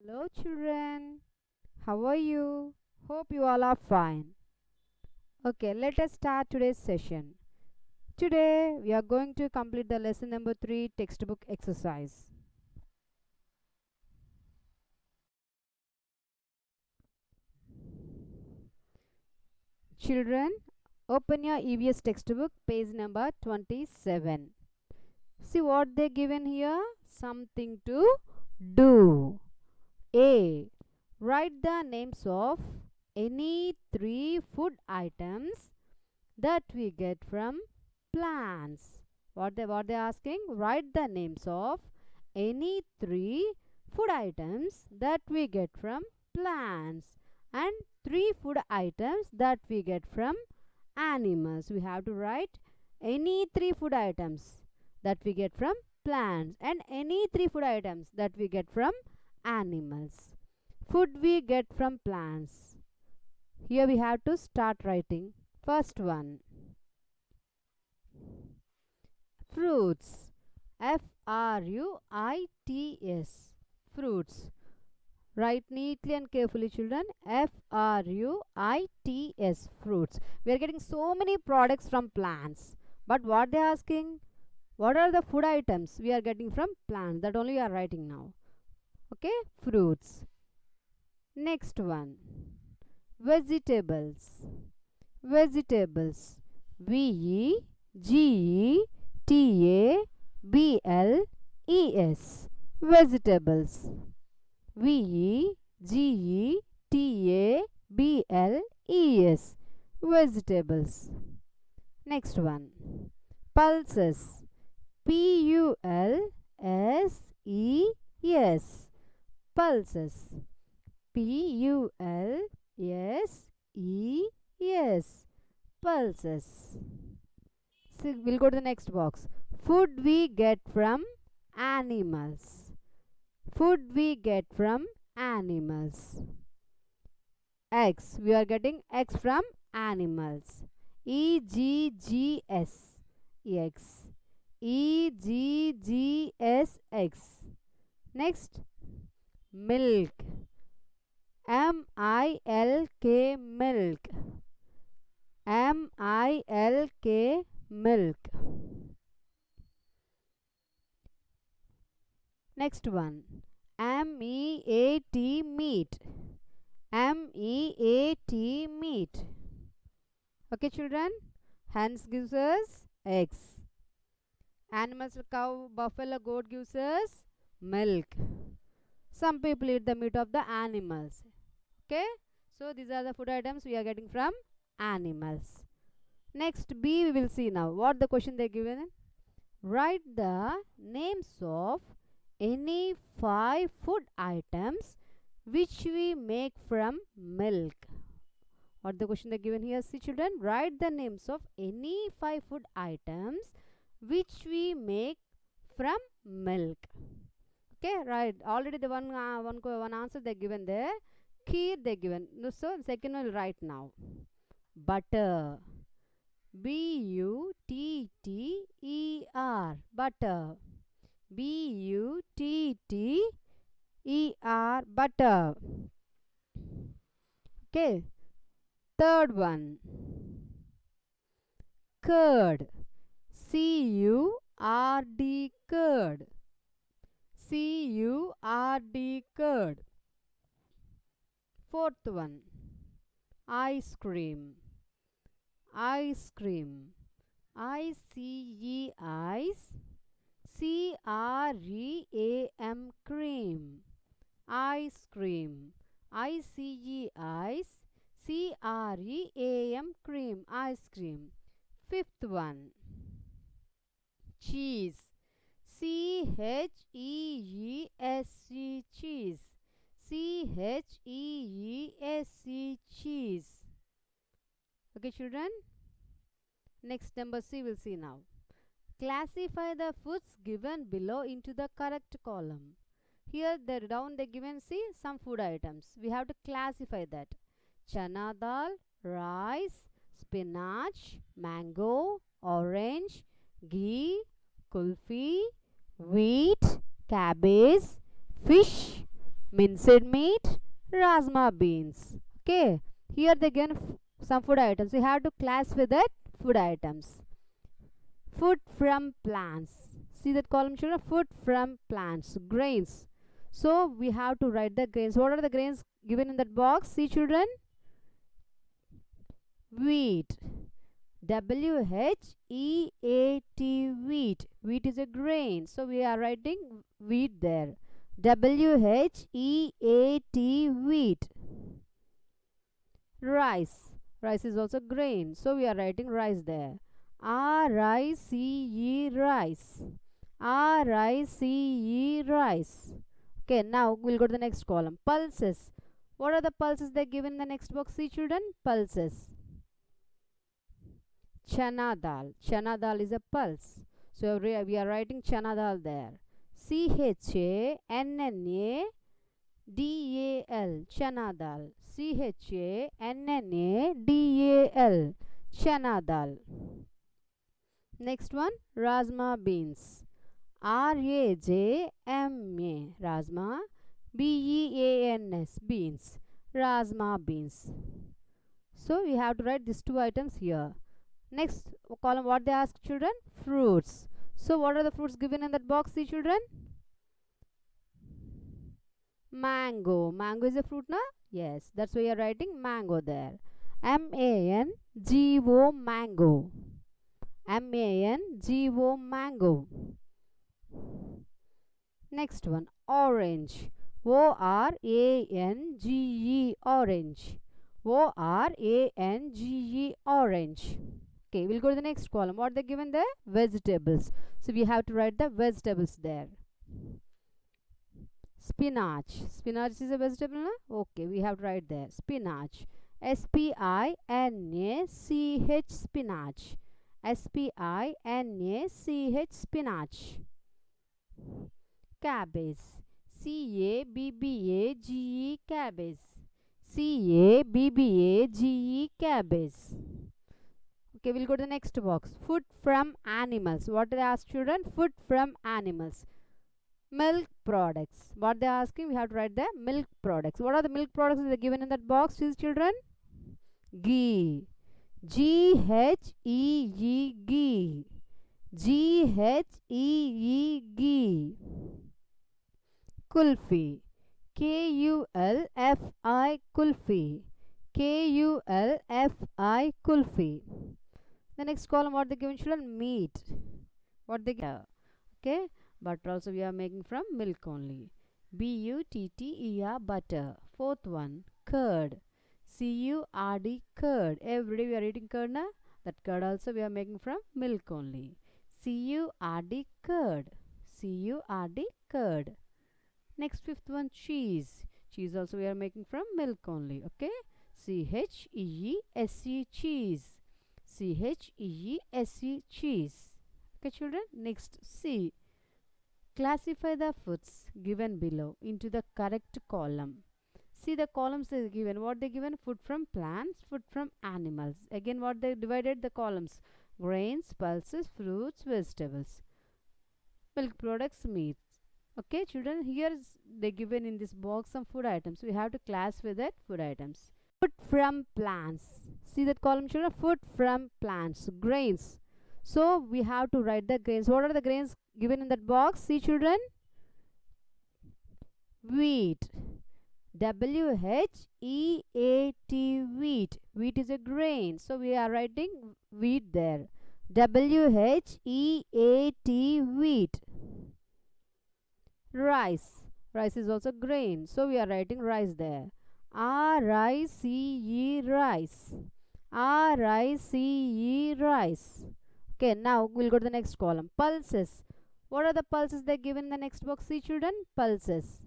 Hello children, how are you? Hope you all are fine. Okay, let us start today's session. Today we are going to complete the lesson number 3 textbook exercise. Children, open your EVS textbook page number 27. See what they given here? Something to do. A. Write the names of any 3 food items that we get from plants. What they asking? Write the names of any 3 food items that we get from plants and 3 food items that we get from animals. We have to write any 3 food items that we get from plants and any 3 food items that we get from animals. Food we get from plants. Here we have to start writing. First one, fruits. Fruits. Fruits. Write neatly and carefully, children. Fruits. Fruits. We are getting so many products from plants. But what they are asking? What are the food items we are getting from plants? That only we are writing now. Okay? Fruits. Next one. Vegetables. Vegetables. Vegetables. Vegetables. Vegetables. Vegetables. Next one. Pulses. Pulses. Pulses. Pulses. Pulses. So we'll go to the next box. Food we get from animals. Food we get from animals. Eggs. We are getting eggs from animals. EGGS. Eggs. EGGS. Eggs. Next. Milk. MILK. Milk. MILK. Milk. Next one. MEAT. Meat. MEAT. Meat. Okay children. Hens gives us eggs. Animals, cow, buffalo, goat gives us milk. Some people eat the meat of the animals. Okay. So these are the food items we are getting from animals. Next B we will see now. What the question they given? Write the names of any 5 food items which we make from milk. What the question they given here? See children, write the names of any 5 food items which we make from milk. Okay, right. Already the one answer they given there. Kheer they given. So second one will write now. Butter. BUTTER. Butter. BUTTER. Butter. Okay. Third one. Curd. CURD. Curd. CURD. Curd. Fourth one. Ice cream. Ice cream. ICE. Ice. CREAM. Cream. Ice cream. ICE. Ice. CREAM. Cream. Ice cream. Fifth one. Cheese. CHEESE. Cheese. CHEESE. Cheese. Okay children. Next number C we'll see now. Classify the foods given below into the correct column. Here the down they given see some food items. We have to classify that. Chana dal, rice, spinach, mango, orange, ghee, kulfi, wheat, cabbage, fish, Minced meat, rajma beans. Okay, here they given some food items. We have to classify that food items. Food from plants. See that column, children? Food from plants. Grains. So we have to write the grains. What are the grains given in that box? See, children? Wheat. W-H-E-A-T, wheat. Wheat is a grain. So we are writing wheat there. W-H-E-A-T, wheat. Rice. Rice is also grain. So we are writing rice there. R-I-C-E, rice. R-I-C-E, rice. Okay, now we'll go to the next column. Pulses. What are the pulses they given in the next box? See, children? Pulses. Chana dal. Chana dal is a pulse. So we are writing chana dal there. C-H-A-N-N-A-D-A-L. Chana dal. C-H-A-N-N-A-D-A-L. Chana dal. Next one, rajma beans. R-A-J-M-A. Rajma. B-E-A-N-S. Beans. Rajma beans. So we have to write these two items here. Next column, what they ask, children? Fruits. So what are the fruits given in that box, see, children? Mango. Mango is a fruit, na? Yes, that's why you are writing mango there. M-A-N-G-O, mango. M-A-N-G-O, mango. Next one, orange. O-R-A-N-G-E, orange. O-R-A-N-G-E, orange. Okay, we'll go to the next column. What they given there? Vegetables. So we have to write the vegetables there. Spinach. Spinach is a vegetable, na? Okay, we have to write there. Spinach. S-P-I-N-A-C-H, spinach. S-P-I-N-A-C-H, spinach. Cabbage. C-A-B-B-A-G-E, cabbage. C-A-B-B-A-G-E, cabbage. Okay, we'll go to the next box. Food from animals. What do they ask, children? Food from animals. Milk products. What they are asking, we have to write the milk products. What are the milk products that are given in that box, please, children? Ghee. G-H-E-E, ghee. G-H-E-E, ghee. Kulfi. K-U-L-F-I, kulfi. K-U-L-F-I, kulfi. The next column, what they given, children? Meat. What they give? Okay, butter also we are making from milk only. B-U-T-T-E-R, butter. Fourth one, curd. C-U-R-D, curd. Every day we are eating curd, na? That curd also we are making from milk only. C-U-R-D, curd. C-U-R-D, curd. Next, fifth one, cheese. Cheese also we are making from milk only. Okay, C-H-E-E-S-E, cheese. C-H-E-E-S-E, cheese. Okay, children. Next, C. Classify the foods given below into the correct column. See the columns are given. What they given? Food from plants, food from animals. Again, what they divided the columns? Grains, pulses, fruits, vegetables. Milk products, meats. Okay, children, here they given in this box some food items. We have to classify that food items. Food from plants. See that column, children? Food from plants. Grains. So we have to write the grains. What are the grains given in that box? See, children? Wheat. W-H-E-A-T, wheat. Wheat is a grain. So we are writing wheat there. W-H-E-A-T, wheat. Rice. Rice is also grain. So we are writing rice there. R-I-C-E, rice. R-I-C-E, rice. Okay, now we'll go to the next column. Pulses. What are the pulses they given in the next box? See, children? Pulses.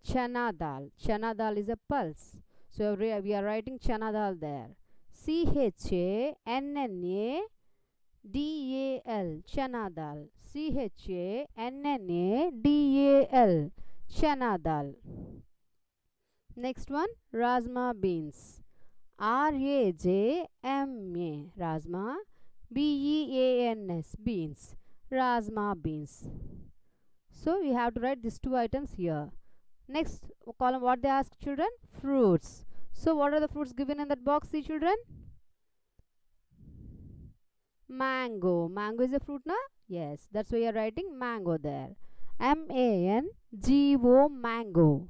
Chana dal. Chana dal is a pulse. So we are writing chana dal there. C-H-A-N-N-A-D-A-L. Chana dal. C-H-A-N-N-A-D-A-L. Chana dal. Next one, rajma beans. R-A-J-M-A. Rajma. B-E-A-N-S. Beans. Rajma beans. So we have to write these two items here. Next column, what they ask children? Fruits. So what are the fruits given in that box, see children? Mango. Mango is a fruit, na? Yes, that's why you are writing mango there. M-A-N-G-O, mango.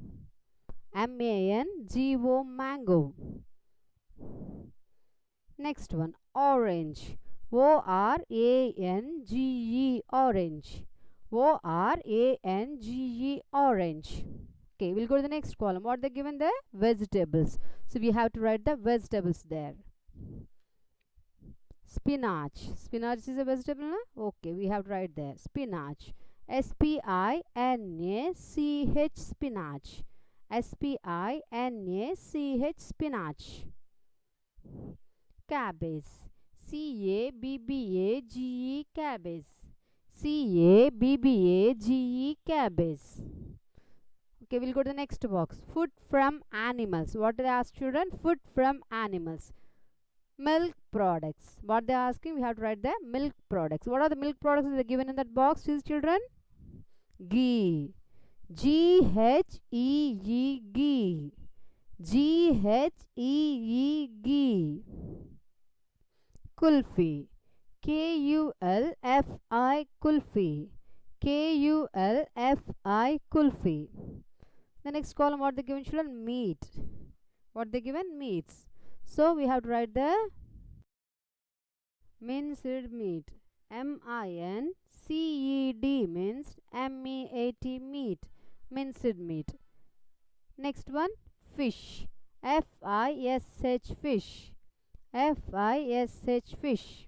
M-A-N-G-O, mango. Next one, orange. O-R-A-N-G-E, orange. O-R-A-N-G-E, orange. Okay, we'll go to the next column. What they given there? Vegetables. So we have to write the vegetables there. Spinach. Spinach is a vegetable, na? Okay, we have to write there. Spinach. S-P-I-N-A-C-H, spinach. S-P-I-N-A-C-H, spinach. Cabbage. C-A-B-B-A-G-E, cabbage. C-A-B-B-A-G-E, cabbage. Okay, we'll go to the next box. Food from animals. What do they ask children? Food from animals. Milk products. What they are asking? We have to write the milk products. What are the milk products that are given in that box, please children? Ghee. G-H-E-E, ghee. G-H-E-E, ghee. Kulfi. K-U-L-F-I, kulfi. K-U-L-F-I, kulfi. The next column, what they given children? Meat. What they given? Meats. So we have to write the minced meat. M-I-N-C-E-D, minced. M-E-A-T, meat. Minced meat. Next one, fish. F-I-S-H, fish. F-I-S-H, fish.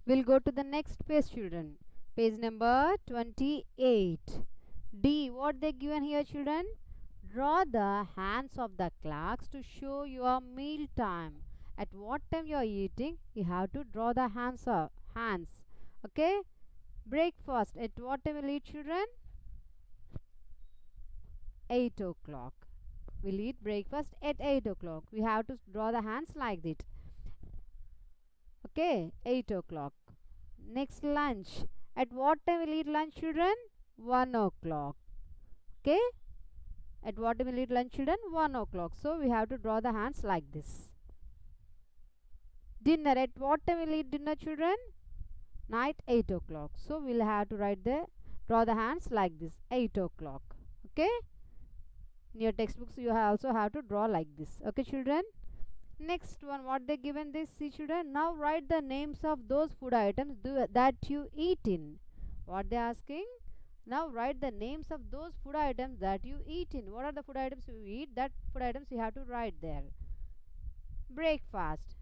We'll go to the next page, children. Page number 28. D. What they given here, children? Draw the hands of the clocks to show your meal time. At what time you are eating, you have to draw the hands. Okay? Breakfast. At what time will eat, children? 8 o'clock. We'll eat breakfast at 8 o'clock. We have to draw the hands like that. Okay? 8 o'clock. Next, lunch. At what time will eat lunch, children? 1 o'clock. Okay? At what time will eat lunch, children? 1 o'clock. So we have to draw the hands like this. Dinner. At what time will eat dinner, children? Night, 8 o'clock. So we'll have to draw the hands like this. 8 o'clock. Okay? In your textbooks, you also have to draw like this. Okay, children? Next one, what they given this, see children? Now write the names of those food items that you eat in. What they asking? Now write the names of those food items that you eat in. What are the food items you eat? That food items you have to write there. Breakfast.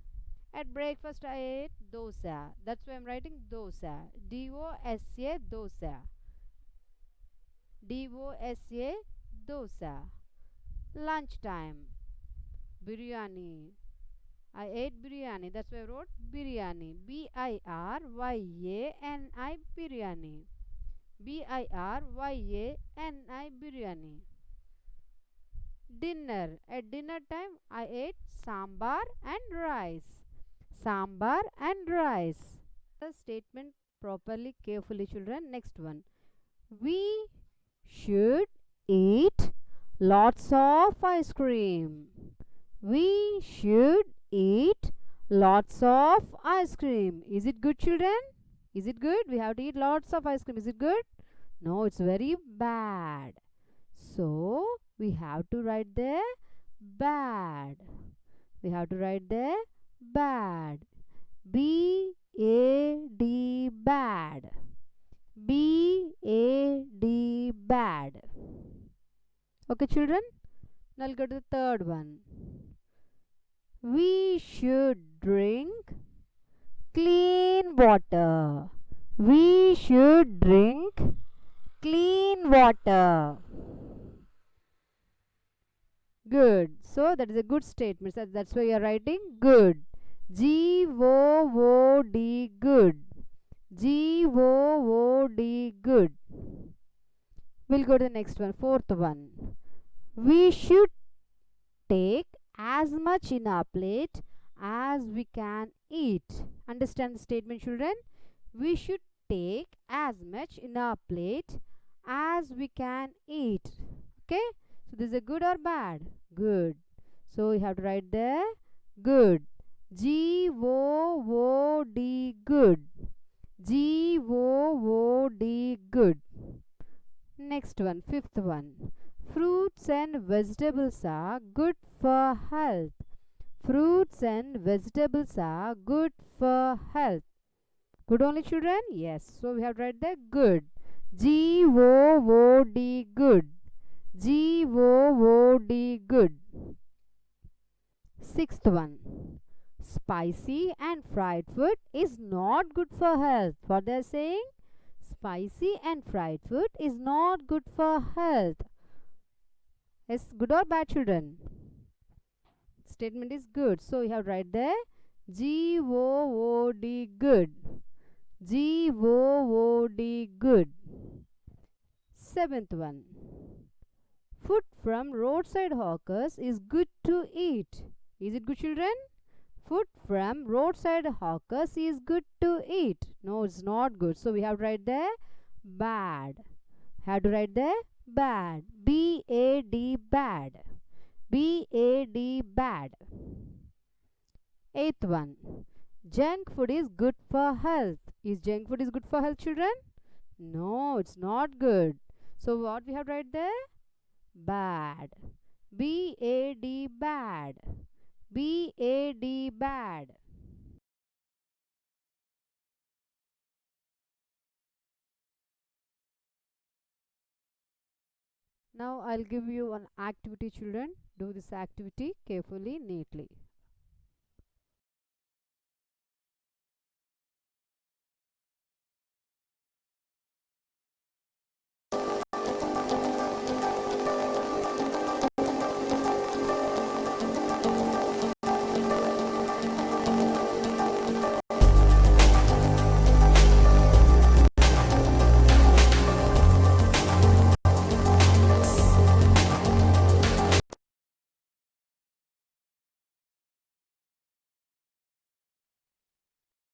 At breakfast I ate dosa. That's why I'm writing dosa. D-O-S-A, dosa. D-O-S-A, dosa. Lunchtime. Biryani. I ate biryani. That's why I wrote biryani. B-I-R-Y-A-N-I, biryani. B-I-R-Y-A-N-I, biryani. Dinner. At dinner time, I ate sambar and rice. Sambar and rice. The statement properly, carefully, children. Next one. We should eat lots of ice cream. We should eat lots of ice cream. Is it good, children? Is it good? We have to eat lots of ice cream. Is it good? No, it's very bad. So we have to write there bad. We have to write there bad. B-A-D, bad. B-A-D, bad. Okay, children? Now we'll go to the third one. We should drink clean water. We should drink clean water. Good. So that is a good statement. So that's why you are writing good. G-O-O-D, good. G-O-O-D, good. We'll go to the next one, fourth one. We should take as much in our plate as we can eat. Understand the statement, children? We should take as much in our plate as we can eat. Okay? So this is a good or bad? Good. So you have to write there good. G-O-O-D, good. G-O-O-D, good. Next one, fifth one. Fruits and vegetables are good for health. Fruits and vegetables are good for health. Good only, children? Yes. So we have to write there good. G-O-O-D, good. G-O-O-D, good. Sixth one. Spicy and fried food is not good for health. What they are saying? Spicy and fried food is not good for health. Is good or bad, children? Statement is good. So you have to write there G-O-O-D, good. G-O-O-D, good. Seventh one. Food from roadside hawkers is good to eat. Is it good, children? Food from roadside hawkers is good to eat. No, it's not good. So we have to write there bad. Have to write there bad. B-A-D, bad. B-A-D, bad. Eighth one. Junk food is good for health. Is junk food is good for health, children? No, it's not good. So what we have to write there? Bad. B-A-D, bad. B-A-D, bad. Now I'll give you an activity, children. Do this activity carefully, neatly.